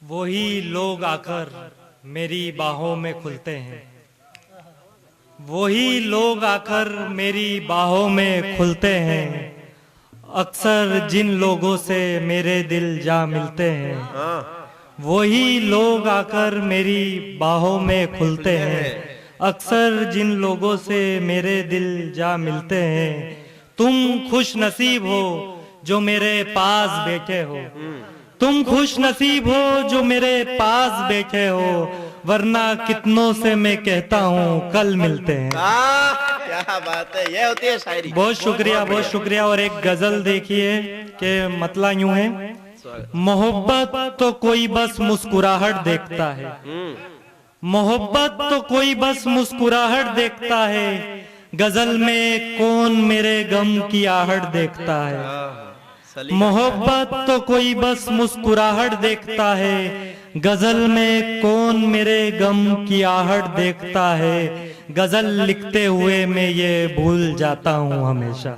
वही लोग आकर मेरी बाहों में खुलते हैं, वही लोग आकर मेरी बाहों में खुलते हैं। अक्सर जिन लोगों से मेरे दिल जा मिलते हैं, वही लोग आकर मेरी बाहों में खुलते हैं। अक्सर जिन लोगों से मेरे दिल जा मिलते हैं। तुम खुश नसीब हो जो मेरे पास बैठे हो, तुम खुश नसीब हो जो मेरे पास बैठे हो, वरना कितनों से मैं कहता हूँ कल मिलते हैं। क्या बात है, ये होती है शायरी। बहुत शुक्रिया, बहुत शुक्रिया। और एक गजल देखिए कि मतलब यूं है, मोहब्बत तो कोई बस मुस्कुराहट देखता है, मोहब्बत तो कोई बस मुस्कुराहट देखता है, गजल में कौन मेरे गम की आहट देखता है। मोहब्बत तो कोई बस मुस्कुराहट देखता है, गजल में कौन मेरे गम की आहट देखता है। गजल लिखते हुए मैं ये भूल जाता हूँ हमेशा,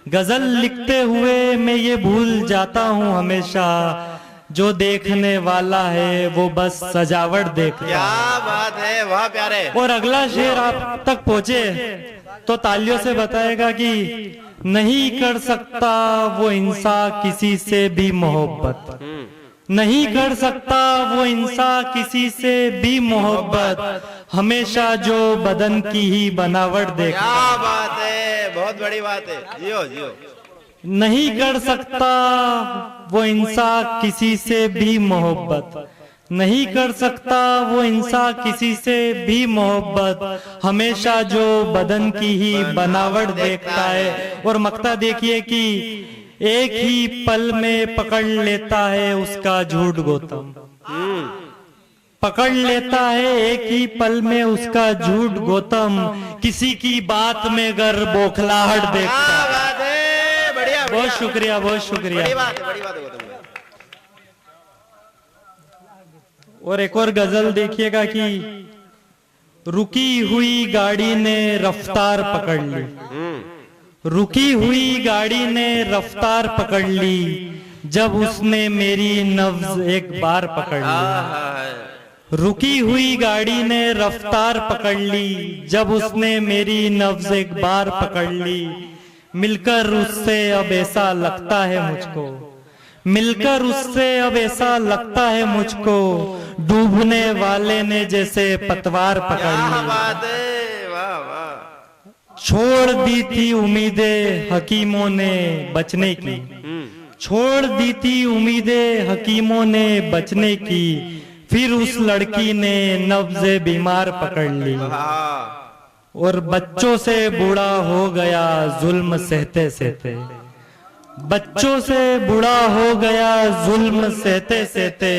गजल लिखते हुए मैं ये भूल जाता हूँ हमेशा, जो देखने वाला है वो बस सजावट देखता है। क्या बात है, वाह प्यारे। और अगला शेर आप तक पहुंचे तो तालियों से बताएगा कि नहीं कर सकता वो इंसान किसी से भी मोहब्बत, नहीं कर सकता वो इंसान किसी से भी मोहब्बत, हमेशा जो बदन की ही बनावट देखता। क्या बात है, बहुत बड़ी बात है। जियो जियो। नहीं कर सकता वो इंसान किसी से भी मोहब्बत, नहीं कर सकता वो इंसान किसी से भी मोहब्बत, हमेशा जो बदन की ही बनावट देखता है। और मक्ता देखिए कि एक ही पल में पकड़ लेता है उसका झूठ गौतम, पकड़ लेता है एक ही पल में उसका झूठ गौतम, किसी की बात में गर बौखलाहट देखता है। बढ़िया, बहुत शुक्रिया, बहुत शुक्रिया। बड़ी बात है, बड़ी बात है। और एक और गजल देखिएगा कि रुकी हुई गाड़ी ने रफ्तार पकड़ ली, रुकी हुई गाड़ी ने रफ्तार पकड़ ली, जब उसने मेरी नब्ज एक बार पकड़ ली। रुकी हुई गाड़ी ने रफ्तार पकड़ ली, जब उसने मेरी नब्ज एक बार पकड़ ली। मिलकर उससे अब ऐसा लगता है मुझको, मिलकर उससे अब ऐसा लगता है मुझको, डूबने वाले ने जैसे पतवार पकड़ ली। वाह वाह। छोड़ दी थी उम्मीदें हकीमों ने बचने की, छोड़ दी थी उम्मीदें हकीमों ने बचने की, फिर उस लड़की ने नब्ज़े बीमार पकड़ ली। और बच्चों से बूढ़ा हो गया जुल्म सहते सहते, बच्चों से बूढ़ा हो गया जुल्म सहते सहते,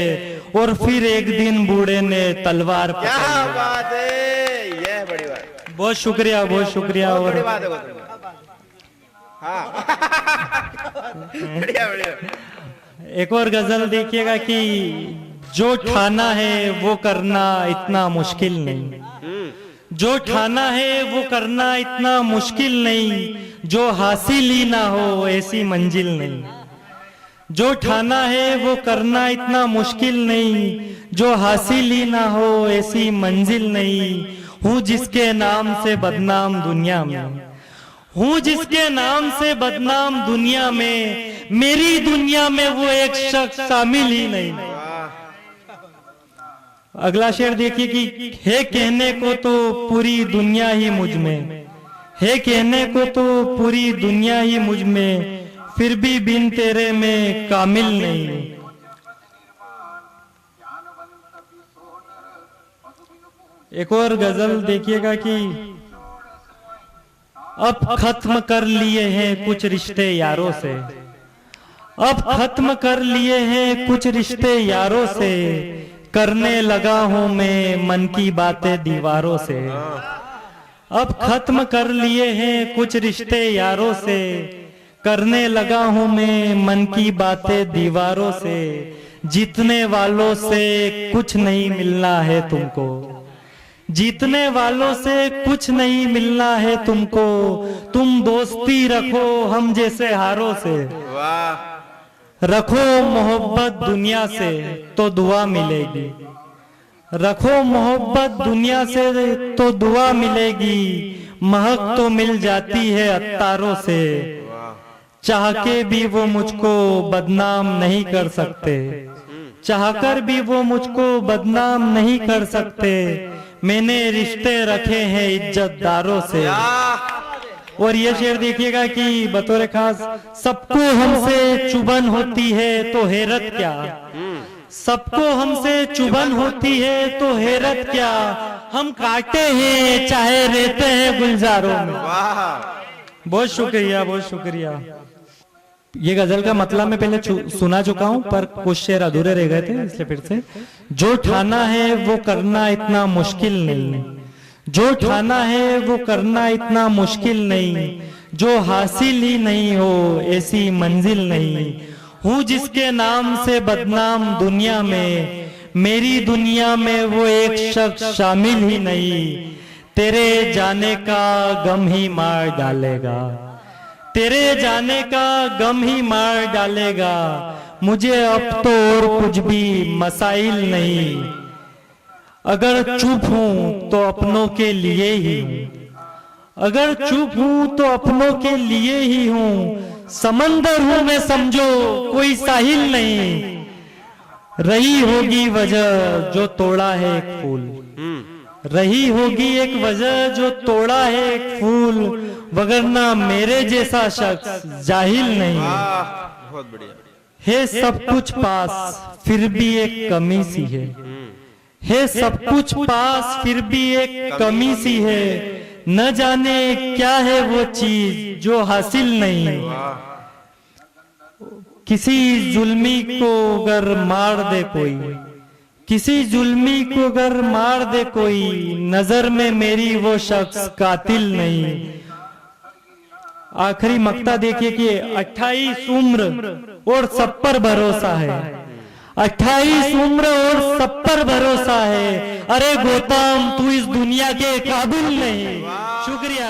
और फिर एक दिन बूढ़े ने तलवार पकड़ ली। क्या बात है, ये बड़ी बात। बहुत शुक्रिया, बहुत शुक्रिया। और बड़ी बात है। हाँ। बढ़िया बढ़िया। एक और गजल देखिएगा कि जो ठाना है वो करना इतना मुश्किल नहीं, जो ठाना है वो करना इतना मुश्किल नहीं, जो हासिल ही ना हो ऐसी मंजिल नहीं। जो ठाना है वो करना इतना मुश्किल नहीं, जो हासिल ही ना हो ऐसी मंजिल नहीं। हूँ जिसके नाम से बदनाम दुनिया में, हूँ जिसके नाम से बदनाम दुनिया में, मेरी दुनिया में वो एक शख्स शामिल ही नहीं। अगला शेर देखिए कि है कहने को तो पूरी दुनिया ही मुझ में, है कहने को तो पूरी दुनिया ही मुझ में, फिर भी बिन तेरे में कामिल नहीं। एक और गजल देखिएगा कि अब खत्म कर लिए हैं कुछ रिश्ते यारों से, अब खत्म कर लिए हैं कुछ रिश्ते यारों से, करने लगा हूं मैं मन की बातें दीवारों से। अब खत्म कर लिए हैं कुछ रिश्ते यारों से, करने लगा हूं मैं मन की बातें दीवारों से। जीतने वालों से कुछ नहीं मिलना है तुमको, जीतने वालों से कुछ नहीं मिलना है तुमको, तुम दोस्ती रखो हम जैसे हारों से। वाह। रखो मोहब्बत दुनिया से तो दुआ मिलेगी, रखो मोहब्बत दुनिया से तो दुआ मिलेगी, महक तो मिल जाती है अत्तारों से, चाह के भी वो मुझको बदनाम नहीं कर सकते, चाहकर भी वो मुझको बदनाम नहीं कर सकते, मैंने रिश्ते रखे हैं इज्जतदारों से। और ये शेर देखिएगा कि बतौर खास, सबको हमसे चुभन होती है तो हैरत क्या, सबको हमसे चुभन होती है तो हैरत क्या, हम काटे हैं चाहे रहते हैं गुलजारों में। बहुत शुक्रिया, बहुत शुक्रिया। ये गजल का मतलब मैं पहले सुना चुका हूं, पर कुछ शेर अधूरे रह गए थे, इसलिए फिर से। जो ठाना है वो करना इतना मुश्किल नहीं, जो ठाना है वो करना इतना मुश्किल नहीं, जो हासिल ही नहीं हो ऐसी मंजिल नहीं, हूँ जिसके नाम से बदनाम दुनिया में, मेरी दुनिया में वो एक शख्स शामिल ही नहीं, तेरे जाने का गम ही मार डालेगा, तेरे जाने का गम ही मार डालेगा, मुझे अब तो और कुछ भी मसाइल नहीं, अगर चुप हूं तो अपनों के लिए ही हूं, अगर चुप हूं तो अपनों के लिए ही हूं, समंदर हूं मैं समझो कोई साहिल नहीं, रही होगी वजह जो तोड़ा है एक फूल, रही होगी एक वजह जो तोड़ा है एक फूल, वगरना मेरे जैसा शख्स जाहिल नहीं। बहुत बढ़िया है सब कुछ पास फिर भी एक कमी सी है सब कुछ पास फिर भी एक कमी सी है, न जाने क्या है वो चीज जो हासिल नहीं, किसी जुल्मी को अगर मार दे कोई, किसी जुल्मी को अगर मार दे कोई, नजर में मेरी वो शख्स कातिल नहीं। आखिरी मक्ता देखिए कि 28 उम्र और सब पर भरोसा है, 28 उम्र और सब पर भरोसा है, अरे गौतम तू इस दुनिया के काबिल नहीं। शुक्रिया।